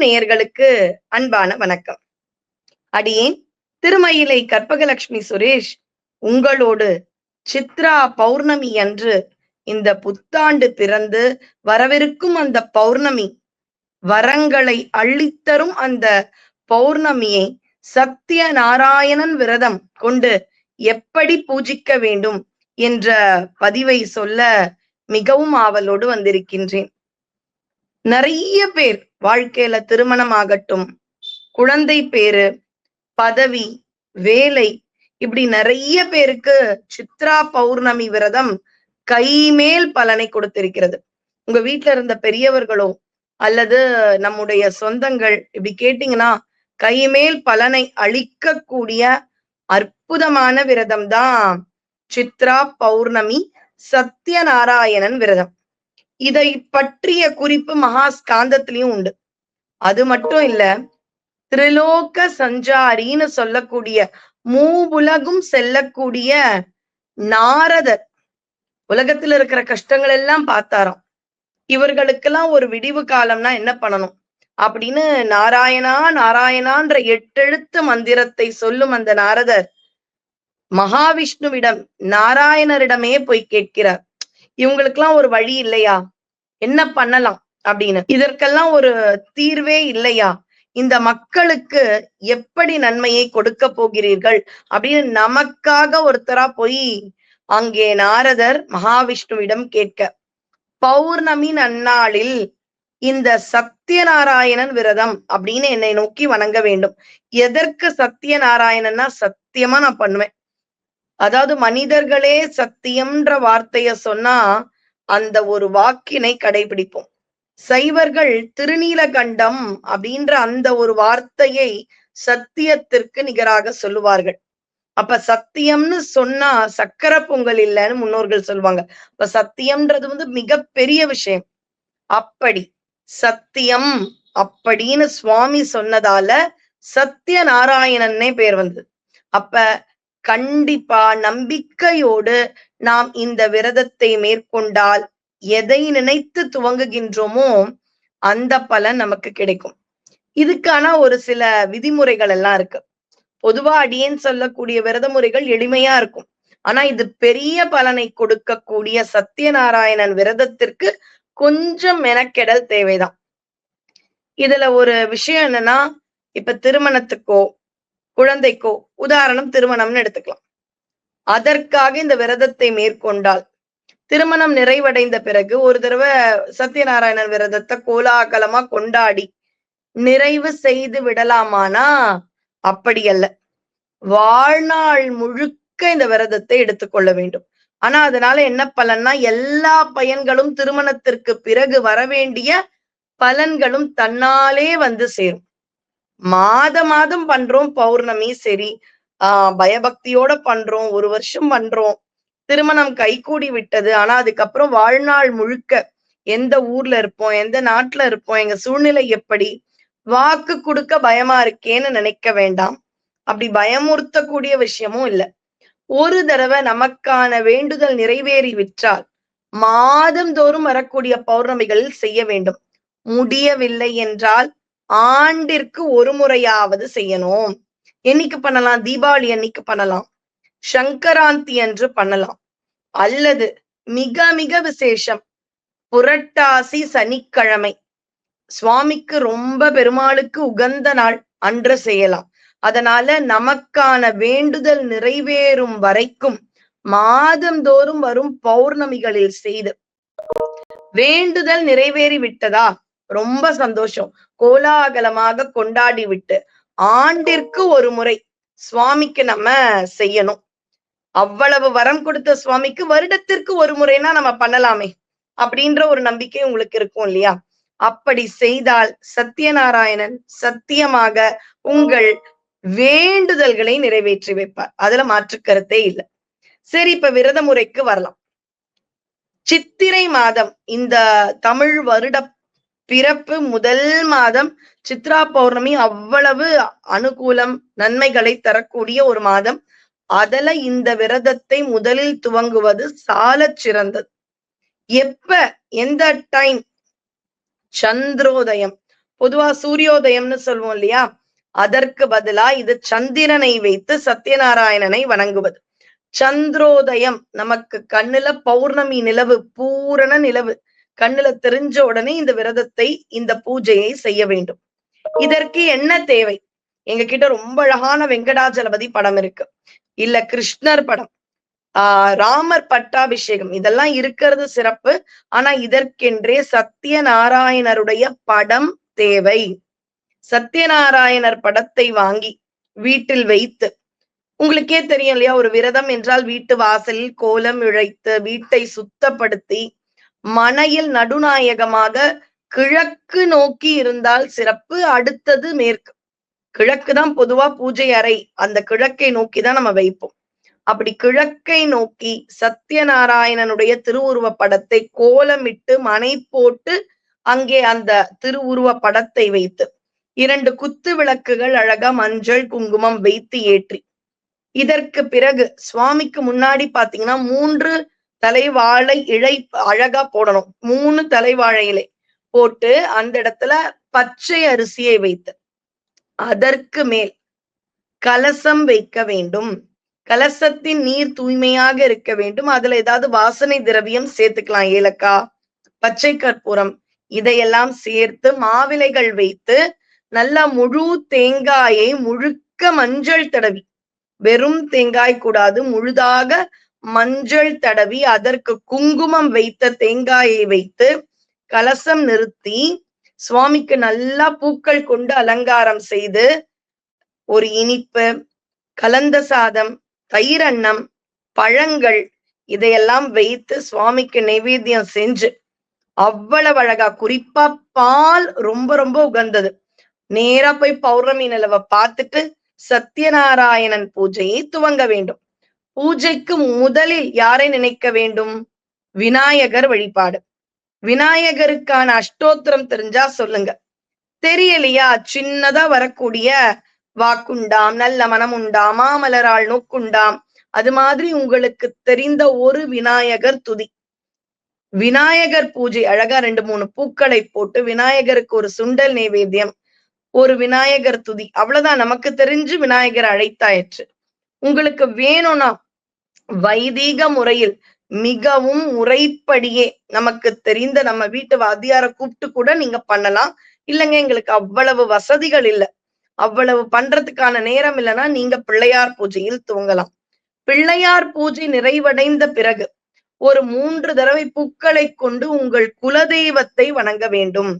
நேயர்களுக்கு அன்பான வணக்கம். அடியேன் திருமயிலை கற்பகலட்சுமி சுரேஷ் உங்களோடு சித்ரா பௌர்ணமி அன்று இந்த புத்தாண்டு பிறந்து வரவிருக்கும் அந்த பௌர்ணமி வரங்களை அள்ளித்தரும் அந்த பௌர்ணமியை சத்திய நாராயணன் விரதம் கொண்டு எப்படி பூஜிக்க வேண்டும் என்ற பதிவை சொல்ல மிகவும் ஆவலோடு வந்திருக்கின்றேன். நிறைய பேர் வாழ்க்கையில திருமணம் ஆகட்டும், குழந்தை பேரு, பதவி, வேலை, இப்படி நிறைய பேருக்கு சித்ரா பௌர்ணமி விரதம் கைமேல் பலனை கொடுத்திருக்கிறது. உங்க வீட்டுல இருந்த பெரியவர்களோ அல்லது நம்முடைய சொந்தங்கள் இப்படி கேட்டீங்கன்னா கைமேல் பலனை அளிக்கக்கூடிய அற்புதமான விரதம் தான் சித்ரா பௌர்ணமி சத்யநாராயணன் விரதம். இதை பற்றிய குறிப்பு மகாஸ்காந்தத்திலையும் உண்டு. அது மட்டும் இல்ல, திரிலோக சஞ்சாரின்னு சொல்லக்கூடிய மூவுலகும் செல்லக்கூடிய நாரதர் உலகத்துல இருக்கிற கஷ்டங்கள் எல்லாம் பார்த்தாராம். இவர்களுக்கெல்லாம் ஒரு விடிவு காலம்னா என்ன பண்ணணும் அப்படின்னு நாராயணா நாராயணான்ற 8 எழுத்து மந்திரத்தை சொல்லும் அந்த நாரதர் மகாவிஷ்ணுவிடம் நாராயணரிடமே போய் கேட்கிறார், இவங்களுக்கெல்லாம் ஒரு வழி இல்லையா, என்ன பண்ணலாம் அப்படின்னு, இதற்கெல்லாம் ஒரு தீர்வே இல்லையா, இந்த மக்களுக்கு எப்படி நன்மையை கொடுக்க போகிறீர்கள் அப்படின்னு நமக்காக ஒருத்தரா போய் அங்கே நாரதர் மகாவிஷ்ணுவிடம் கேட்க, பௌர்ணமி நன்னாளில் இந்த சத்தியநாராயணன் விரதம் அப்படின்னு என்னை நோக்கி வணங்க வேண்டும். எதற்கு சத்தியநாராயணன்னா சத்தியமா நான் பண்ணுவேன். அதாவது மனிதர்களே சத்தியம்ன்ற வார்த்தைய சொன்னா அந்த ஒரு வாக்கினை கடைபிடிப்போம். சைவர்கள் திருநீலகண்டம் அப்படின்ற அந்த ஒரு வார்த்தையை சத்தியத்திற்கு நிகராக சொல்லுவார்கள். அப்ப சத்தியம்னு சொன்னா சக்கர பொங்கல் இல்லைன்னு முன்னோர்கள் சொல்லுவாங்க. அப்ப சத்தியம்ன்றது மிக பெரிய விஷயம். அப்படி சத்தியம் அப்படின்னு சுவாமி சொன்னதால சத்தியநாராயணன்னே பேர் வந்தது. அப்ப கண்டிப்பா நம்பிக்கையோடு நாம் இந்த விரதத்தை மேற்கொண்டால் எதை நினைத்து துவங்குகின்றோமோ அந்த பலன் நமக்கு கிடைக்கும். இதுக்கான ஒரு சில விதிமுறைகள் எல்லாம் இருக்கு. பொதுவா அடியேன் சொல்லக்கூடிய விரத முறைகள் எளிமையா இருக்கும். ஆனா இது பெரிய பலனை கொடுக்கக்கூடிய சத்தியநாராயணன் விரதத்திற்கு கொஞ்சம் மெனக்கெடல் தேவைதான். இதுல ஒரு விஷயம் என்னன்னா, இப்ப திருமணத்துக்கோ குழந்தைக்கோ, உதாரணம் திருமணம்னு எடுத்துக்கலாம், அதற்காக இந்த விரதத்தை மேற்கொண்டால் திருமணம் நிறைவடைந்த பிறகு ஒரு தடவை சத்யநாராயணன் விரதத்தை கோலாகலமா கொண்டாடி நிறைவு செய்து விடலாமானா அப்படி அல்ல. வாழ்நாள் முழுக்க இந்த விரதத்தை எடுத்துக்கொள்ள வேண்டும். ஆனா அதனால என்ன பலன்னா, எல்லா பயன்களும் திருமணத்திற்கு பிறகு வரவேண்டிய பலன்களும் தன்னாலே வந்து சேரும். மாதம் பண்றோம் பௌர்ணமி, சரி, பயபக்தியோட பண்றோம், 1 வருஷம் பண்றோம், திருமணம் கைகூடி விட்டது. ஆனா அதுக்கப்புறம் வாழ்நாள் முழுக்க எந்த ஊர்ல இருப்போம், எந்த நாட்டுல இருப்போம், எங்க சூழ்நிலை எப்படி, வாக்கு கொடுக்க பயமா இருக்கேன்னு நினைக்க வேண்டாம். அப்படி பயமுறுத்தக்கூடிய விஷயமும் இல்லை. ஒரு தடவை நமக்கான வேண்டுதல் நிறைவேறி விட்டால் மாதந்தோறும் வரக்கூடிய பௌர்ணமிகளில் செய்ய வேண்டும். முடியவில்லை என்றால் ஆண்டிற்கு 1 முறையாவது செய்யணும். என்னைக்கு பண்ணலாம்? தீபாவளி அன்னைக்கு பண்ணலாம், சங்கராந்தி அன்று பண்ணலாம், அல்லது மிக மிக விசேஷம் புரட்டாசி சனிக்கிழமை சுவாமிக்கு ரொம்ப பெருமாளுக்கு உகந்த நாள் அன்று செய்யலாம். அதனால நமக்கான வேண்டுதல் நிறைவேறும் வரைக்கும் மாதந்தோறும் வரும் பௌர்ணமிகளில் செய்து வேண்டுதல் நிறைவேறி விட்டதா ரொம்ப சந்தோஷம், கோலாகலமாக கொண்டாடி விட்டு ஆண்டிற்கு 1 முறை சுவாமிக்கு நம்ம செய்யணும். அவ்வளவு வரம் கொடுத்த சுவாமிக்கு வருடத்திற்கு 1 முறைனா நம்ம பண்ணலாமே அப்படின்ற ஒரு நம்பிக்கை உங்களுக்கு இருக்கும் இல்லையா? அப்படி செய்தால் சத்யநாராயணன் சத்தியமாக உங்கள் வேண்டுதல்களை நிறைவேற்றி வைப்பார். அதுல மாற்று கருத்தே இல்லை. சரி, இப்ப விரத முறைக்கு வரலாம். சித்திரை மாதம், இந்த தமிழ் வருட பிறப்பு முதல் மாதம் சித்ரா பௌர்ணமி அவ்வளவு அனுகூலம் நன்மைகளை தரக்கூடிய ஒரு மாதம். அதுல இந்த விரதத்தை முதலில் துவங்குவது சாலச் சிறந்தது. எப்ப, எந்த டைம்? சந்திரோதயம் பொதுவா சூரியோதயம்னு சொல்லுவோம் இல்லையா, அதற்கு பதிலா இது சந்திரனை வைத்து சத்யநாராயணனை வணங்குவது. சந்திரோதயம், நமக்கு கண்ணுல பௌர்ணமி நிலவு, பூரண நிலவு கண்ணுல தெரிஞ்ச உடனே இந்த விரதத்தை, இந்த பூஜையை செய்ய வேண்டும். இதற்கு என்ன தேவை? எங்க கிட்ட ரொம்ப அழகான வெங்கடாஜலபதி படம் இருக்கு, இல்ல கிருஷ்ணர் படம், ராமர் பட்டாபிஷேகம், இதெல்லாம் இருக்கிறது சிறப்பு. ஆனா இதற்கென்றே சத்யநாராயணருடைய படம் தேவை. சத்யநாராயணர் படத்தை வாங்கி வீட்டில் வைத்து, உங்களுக்கே தெரியும் இல்லையா, ஒரு விரதம் என்றால் வீட்டு வாசலில் கோலம் இழைத்து வீட்டை சுத்தப்படுத்தி மனையில் நடுநாயகமாக கிழக்கு நோக்கி இருந்தால் சிறப்பு. அடுத்தது மேற்கு. கிழக்கு தான் பொதுவா பூஜை அறை, அந்த கிழக்கை நோக்கி தான் நம்ம வைப்போம். அப்படி கிழக்கை நோக்கி சத்யநாராயணனுடைய திருவுருவ படத்தை கோலமிட்டு மனை போட்டு அங்கே அந்த திருவுருவ படத்தை வைத்து 2 குத்து விளக்குகள் அழகா மஞ்சள் குங்குமம் வைத்து ஏற்றி, இதற்கு பிறகு சுவாமிக்கு முன்னாடி பாத்தீங்கன்னா 3 தலைவாழை இழை அழகா போடணும். 3 தலைவாழை இலை போட்டு அந்த இடத்துல பச்சை அரிசியை வைத்து அதற்கு மேல் கலசம் வைக்க வேண்டும். கலசத்தின் நீர் தூய்மையாக இருக்க வேண்டும். அதுல ஏதாவது வாசனை திரவியம் சேர்த்துக்கலாம், ஏலக்காய், பச்சை கற்பூரம், இதையெல்லாம் சேர்த்து மாவிலைகள் வைத்து நல்லா முழு தேங்காயை முழுக்க மஞ்சள் தடவி, வெறும் தேங்காய் கூடாது, முழுதாக மஞ்சள் தடவி அதற்கு குங்குமம் வைத்த தேங்காயை வைத்து கலசம் நிறுத்தி சுவாமிக்கு நல்லா பூக்கள் கொண்டு அலங்காரம் செய்து ஒரு இனிப்பு, கலந்த சாதம், தயிர் அன்னம், பழங்கள் இதையெல்லாம் வைத்து சுவாமிக்கு நைவேத்தியம் செஞ்சு அவ்வளவு அழகா, குறிப்பா பால் ரொம்ப ரொம்ப உகந்தது. நேரா போய் பௌர்ணமி நிலவை பார்த்துட்டு சத்யநாராயணன் பூஜையை துவங்க வேண்டும். பூஜைக்கு முதலில் யாரை நினைக்க வேண்டும்? விநாயகர் வழிபாடு. விநாயகருக்கான அஷ்டோத்திரம் தெரிஞ்சா சொல்லுங்க. தெரியலையா? சின்னதா வரக்கூடிய வாக்குண்டாம், நல்ல மனம் உண்டாம், மாமலரால் நோக்குண்டாம், அது மாதிரி உங்களுக்கு தெரிந்த ஒரு விநாயகர் துதி. விநாயகர் பூஜை அழகா 2-3 பூக்களை போட்டு விநாயகருக்கு ஒரு சுண்டல் நைவேத்தியம், ஒரு விநாயகர் துதி, அவ்வளவுதான். நமக்கு தெரிஞ்சு விநாயகர் அழைத்தாயிற்று. உங்களுக்கு வேணும்னா வைதீக முறையில் மிகவும் முறைப்படியே நமக்கு தெரிந்த நம்ம வீட்டு வாத்தியார கூப்பிட்டு கூட நீங்க பண்ணலாம். இல்லைங்க எங்களுக்கு அவ்வளவு வசதிகள் இல்லை, அவ்வளவு பண்றதுக்கான நேரம் இல்லைன்னா நீங்க பிள்ளையார் பூஜையில் துவங்கலாம். பிள்ளையார் பூஜை நிறைவடைந்த பிறகு ஒரு 3 தடவை பூக்களை கொண்டு உங்கள் குலதெய்வத்தை வணங்க வேண்டும்.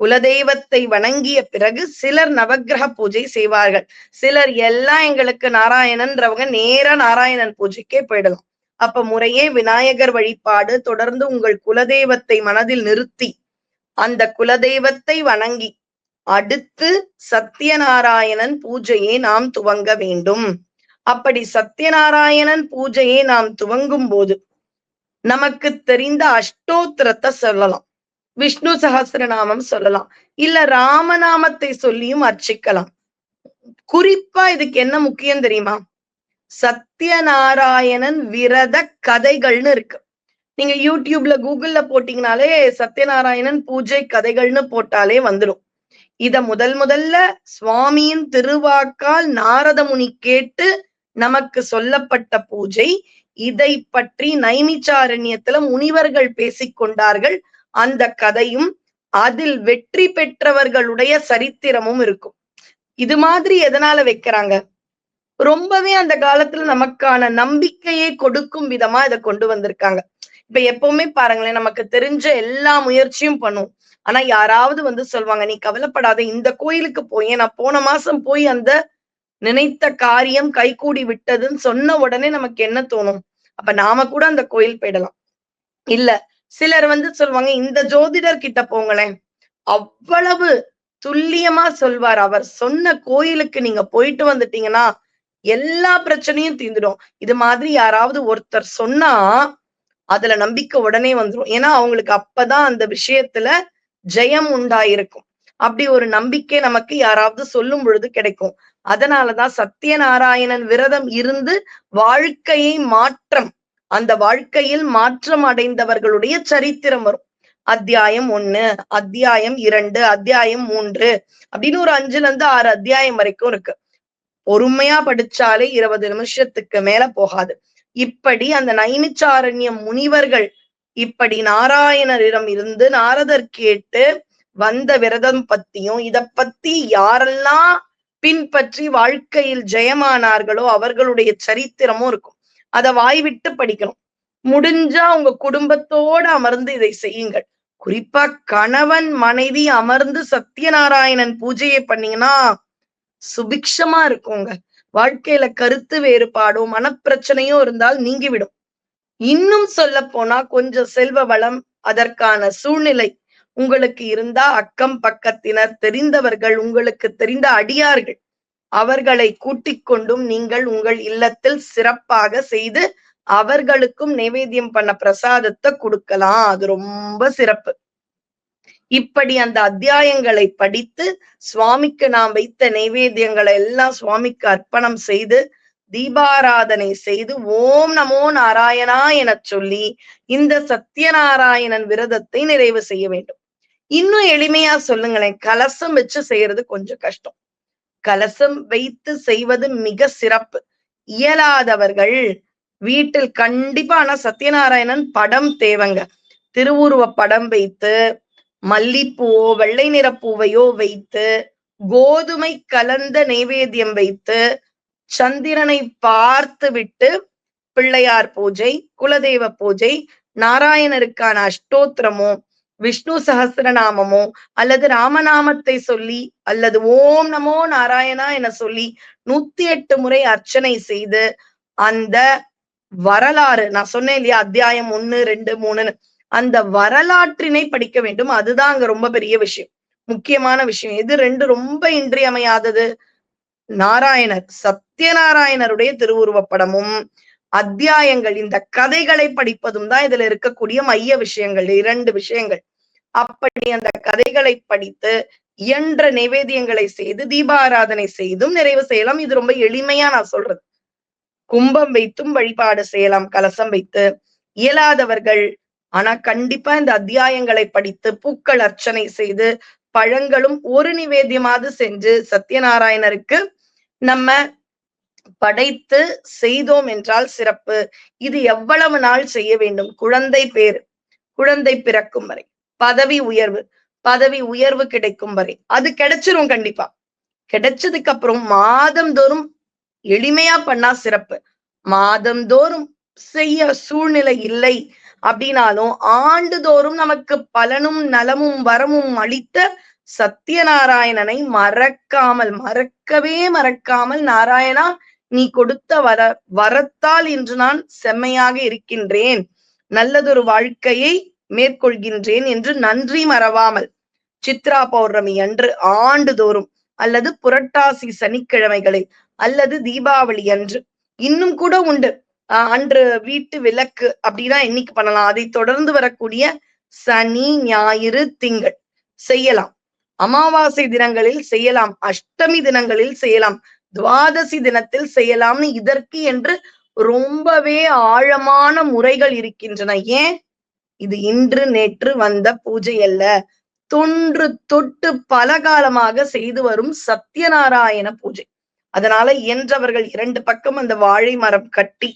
குலதெய்வத்தை வணங்கிய பிறகு சிலர் நவக்கிரக பூஜை செய்வார்கள். சிலர் எல்லாம் எங்களுக்கு நாராயணன்றவங்க நேரா நாராயணன் பூஜைக்கே போயிடலாம். அப்ப முறையே விநாயகர் வழிபாடு, தொடர்ந்து உங்கள் குலதெய்வத்தை மனதில் நிறுத்தி அந்த குலதெய்வத்தை வணங்கி அடுத்து சத்யநாராயணன் பூஜையை நாம் துவங்க வேண்டும். அப்படி சத்யநாராயணன் பூஜையை நாம் துவங்கும் போது நமக்கு தெரிந்த அஷ்டோத்திரத்தை சொல்லலாம், விஷ்ணு சகஸ்ரநாமம் சொல்லலாம், இல்ல ராமநாமத்தை சொல்லியும் அர்ச்சிக்கலாம். குறிப்பா இதுக்கு என்ன முக்கியம் தெரியுமா? சத்யநாராயணன் விரத கதைகள்னு இருக்கு. நீங்க யூடியூப்ல கூகுள்ல போட்டீங்கனாலே சத்யநாராயணன் பூஜை கதைகள்னு போட்டாலே வந்துடும். இத முதல்ல சுவாமியின் திருவாக்கால் நாரத முனி கேட்டு நமக்கு சொல்லப்பட்ட பூஜை. இதை பற்றி நைமிச்சாரண்யத்துல முனிவர்கள் பேசிக்கொண்டார்கள். அந்த கதையும் அதில் வெற்றி பெற்றவர்களுடைய சரித்திரமும் இருக்கும். இது மாதிரி எதனால வைக்கிறாங்க? ரொம்பவே அந்த காலத்துல நமக்கான நம்பிக்கையை கொடுக்கும் விதமா இதை கொண்டு வந்திருக்காங்க. இப்ப எப்பவுமே பாருங்களேன், நமக்கு தெரிஞ்ச எல்லா முயற்சியும் பண்ணுவோம். ஆனா யாராவது சொல்லுவாங்க, நீ கவலைப்படாத, இந்த கோயிலுக்கு போய் நான் போன மாசம் போய் அந்த நினைத்த காரியம் கைகூடி விட்டதுன்னு சொன்ன உடனே நமக்கு என்ன தோணும்? அப்ப நாம கூட அந்த கோயில் போயிடலாம். இல்ல சிலர் சொல்லுவாங்க, இந்த ஜோதிடர் கிட்ட போங்களேன், அவ்வளவு துல்லியமா சொல்வார், அவர் சொன்ன கோயிலுக்கு நீங்க போயிட்டு வந்துட்டீங்கன்னா எல்லா பிரச்சனையும் தீர்ந்துடும். இது மாதிரி யாராவது ஒருத்தர் சொன்னா அதுல நம்பிக்கை உடனே வந்துடும். ஏன்னா அவங்களுக்கு அப்பதான் அந்த விஷயத்துல ஜெயம் உண்டாயிருக்கும். அப்படி ஒரு நம்பிக்கை நமக்கு யாராவது சொல்லும் பொழுது கிடைக்கும். அதனாலதான் சத்யநாராயணன் விரதம் இருந்து வாழ்க்கையை அந்த வாழ்க்கையில் மாற்றம் அடைந்தவர்களுடைய சரித்திரம் வரும். அத்தியாயம் 1, அத்தியாயம் 2, அத்தியாயம் 3 அப்படின்னு ஒரு 5ல இருந்து 6 அத்தியாயம் வரைக்கும் இருக்கு. பொறுமையா படிச்சாலே 20 நிமிஷத்துக்கு மேல போகாது. இப்படி அந்த நைமிச்சாரண்ய முனிவர்கள் இப்படி நாராயணரிடம் இருந்து நாரதர் கேட்டு வந்த விரதம் பத்தியும் இத பத்தி யாரெல்லாம் பின்பற்றி வாழ்க்கையில் ஜெயமானார்களோ அவர்களுடைய சரித்திரமும் இருக்கும். அத வாய்விட்டு படிக்கணும். முடிஞ்சா உங்க குடும்பத்தோட அமர்ந்து இதை செய்யுங்கள். குறிப்பா கணவன் மனைவி அமர்ந்து சத்யநாராயணன் பூஜையை பண்ணீங்கன்னா சுபிக்ஷமா இருக்குங்க. வாழ்க்கையில கருத்து வேறுபாடோ மனப்பிரச்சனையோ இருந்தால் நீங்கிவிடும். இன்னும் சொல்ல போனா கொஞ்சம் செல்வ வளம் அதற்கான சூழ்நிலை உங்களுக்கு இருந்தா அக்கம் பக்கத்தினர் தெரிந்தவர்கள் உங்களுக்கு தெரிந்த அடியார்கள் அவர்களை கூட்டிக் கொண்டும் நீங்கள் உங்கள் இல்லத்தில் சிறப்பாக செய்து அவர்களுக்கும் நைவேத்தியம் பண்ண பிரசாதத்தை கொடுக்கலாம். அது ரொம்ப சிறப்பு. இப்படி அந்த அத்தியாயங்களை படித்து சுவாமிக்கு நாம் வைத்த நைவேத்தியங்களை எல்லாம் சுவாமிக்கு அர்ப்பணம் செய்து தீபாராதனை செய்து ஓம் நமோ நாராயணா என சொல்லி இந்த சத்யநாராயணன் விரதத்தை நிறைவு செய்ய வேண்டும். இன்னும் எளிமையா சொல்லுங்களேன், கலசம் வச்சு செய்யறது கொஞ்சம் கஷ்டம். கலசம் வைத்து செய்வது மிக சிறப்பு. இயலாதவர்கள் வீட்டில் கண்டிப்பா ஆனா சத்யநாராயணன் படம் தேவைங்க. திருவுருவ படம் வைத்து மல்லிப்பூவோ வெள்ளை நிற பூவையோ வைத்து கோதுமை கலந்த நைவேத்தியம் வைத்து சந்திரனை பார்த்து விட்டு பிள்ளையார் பூஜை, குலதெய்வ பூஜை, நாராயணருக்கான அஷ்டோத்திரமோ விஷ்ணு சகஸ்ரநாமமோ அல்லது ராமநாமத்தை சொல்லி அல்லது ஓம் நமோ நாராயணா என சொல்லி 108 முறை அர்ச்சனை செய்து அந்த வரலாறு நான் சொன்னேன் இல்லையா, அத்தியாயம் 1, 2, 3 அந்த வரலாற்றினை படிக்க வேண்டும். அதுதான் அங்க ரொம்ப பெரிய விஷயம், முக்கியமான விஷயம். இது 2 ரொம்ப இன்றியமையாதது. நாராயணர் சத்யநாராயணருடைய திருவுருவப் படமும் அத்தியாயங்கள் இந்த கதைகளை படிப்பதும் தான் இதுல இருக்கக்கூடிய மைய விஷயங்கள், 2 விஷயங்கள். அப்படி அந்த கதைகளை படித்து இயன்ற நைவேத்தியங்களை செய்து தீபாராதனை செய்தும் நிறைவு செய்யலாம். இது ரொம்ப எளிமையா நான் சொல்றது. கும்பம் வைத்தும் வழிபாடு செய்யலாம், கலசம் வைத்து. இயலாதவர்கள் ஆனா கண்டிப்பா இந்த அத்தியாயங்களை படித்து பூக்கள் அர்ச்சனை செய்து பழங்களும் ஒரு நிவேத்தியமாவது செஞ்சு சத்யநாராயணருக்கு நம்ம படைத்து செய்தோம் என்றால் சிறப்பு. இது எவ்வளவு நாள் செய்ய வேண்டும்? குழந்தை பேரு, குழந்தை பிறக்கும் வரை, பதவி உயர்வு கிடைக்கும் வரை. அது கிடைச்சிரும் கண்டிப்பா. கிடைச்சதுக்கு அப்புறம் மாதந்தோறும் எளிமையா பண்ணா சிறப்பு. மாதந்தோறும் செய்ய சூழ்நிலை இல்லை அப்படின்னாலும் ஆண்டுதோறும் நமக்கு பலனும் நலமும் வரமும் அளித்த சத்யநாராயணனை மறக்கவே மறக்காமல் நாராயணா நீ கொடுத்த வரத்தால் இன்று நான் செம்மையாக இருக்கின்றேன், நல்லதொரு வாழ்க்கையை மேற்கொள்கின்றேன் என்று நன்றி மறவாமல் சித்ரா பௌர்ணமி அன்று ஆண்டுதோறும் அல்லது புரட்டாசி சனிக்கிழமைகளில் அல்லது தீபாவளி அன்று இன்னும் கூட உண்டு அன்று வீட்டு விளக்கு அப்படின்னா இன்னைக்கு பண்ணலாம். அதை தொடர்ந்து வரக்கூடிய சனி ஞாயிறு திங்கள் செய்யலாம். அமாவாசை தினங்களில் செய்யலாம், அஷ்டமி தினங்களில் செய்யலாம், துவாதசி தினத்தில் செய்யலாம்னு இதற்கு என்று ரொம்பவே ஆழமான முறைகள் இருக்கின்றன. ஏன்? இது இன்று நேற்று வந்த பூஜை அல்ல, தொன்று தொட்டு பல காலமாக செய்து வரும் சத்யநாராயண பூஜை. அதனால இயன்றவர்கள் 2 பக்கம் அந்த வாழை மரம் கட்டி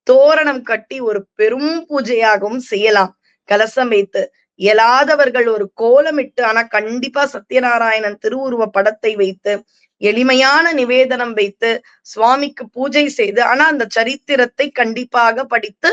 தோரணம் கட்டி ஒரு பெரும் பூஜையாகவும் செய்யலாம், கலசம் வைத்து. இயலாதவர்கள் ஒரு கோலமிட்டு ஆனா கண்டிப்பா சத்யநாராயணன் திருவுருவ படத்தை வைத்து எளிமையான நிவேதனம் வைத்து சுவாமிக்கு பூஜை செய்து ஆனா அந்த சரித்திரத்தை கண்டிப்பாக படித்து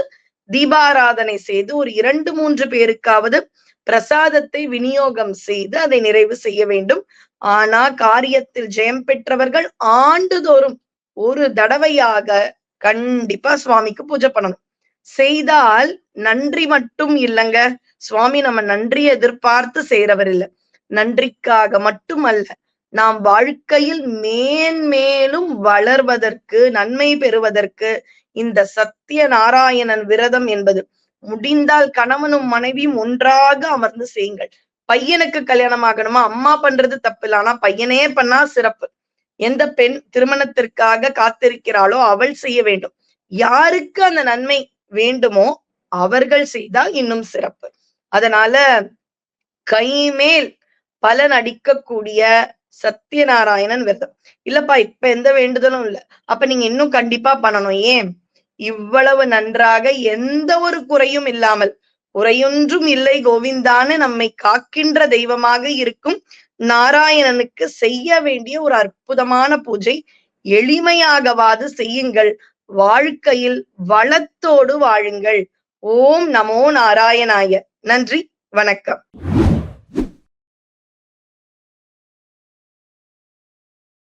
தீபாராதனை செய்து ஒரு 2-3 பேருக்காவது பிரசாதத்தை விநியோகம் செய்து அதை நிறைவு செய்ய வேண்டும். ஆனா காரியத்தில் ஜெயம் பெற்றவர்கள் ஆண்டுதோறும் ஒரு தடவையாக கண்டிப்பா சுவாமிக்கு பூஜை பண்ணணும். செய்தால் நன்றி மட்டும் இல்லைங்க, சுவாமி நம்ம நன்றியை எதிர்பார்த்து செய்யறவர் இல்லை, நன்றிக்காக மட்டும் அல்ல, நாம் வாழ்க்கையில் மேன்மேலும் வளர்வதற்கு நன்மை பெறுவதற்கு இந்த சத்யநாராயணன் விரதம் என்பது. முடிந்தால் கணவனும் மனைவியும் ஒன்றாக அமர்ந்து செய்யுங்கள். பையனுக்கு கல்யாணம் ஆகணுமா, அம்மா பண்றது தப்பு இல்லை, ஆனா பையனே பண்ணா சிறப்பு. எந்த பெண் திருமணத்திற்காக காத்திருக்கிறாளோ அவள் செய்ய வேண்டும். யாருக்கு அந்த நன்மை வேண்டுமோ அவர்கள் செய்தால் இன்னும் சிறப்பு. அதனால கைமேல் பலன் அடிக்கக்கூடிய சத்யநாராயணன் விரதம். இல்லப்பா இப்ப எந்த வேண்டுதலும் இல்ல, அப்ப நீங்க இன்னும் கண்டிப்பா பண்ணணும். ஏன்? இவ்வளவு நன்றாக எந்த ஒரு குறையும் இல்லாமல், குறையொன்றும் இல்லை கோவிந்தான்னு நம்மை காக்கின்ற தெய்வமாக இருக்கும் நாராயணனுக்கு செய்ய வேண்டிய ஒரு அற்புதமான பூஜை. எளிமையாகவாது செய்யுங்கள், வாழ்க்கையில் வளத்தோடு வாழுங்கள். ஓம் நமோ நாராயணாய. நன்றி, வணக்கம்.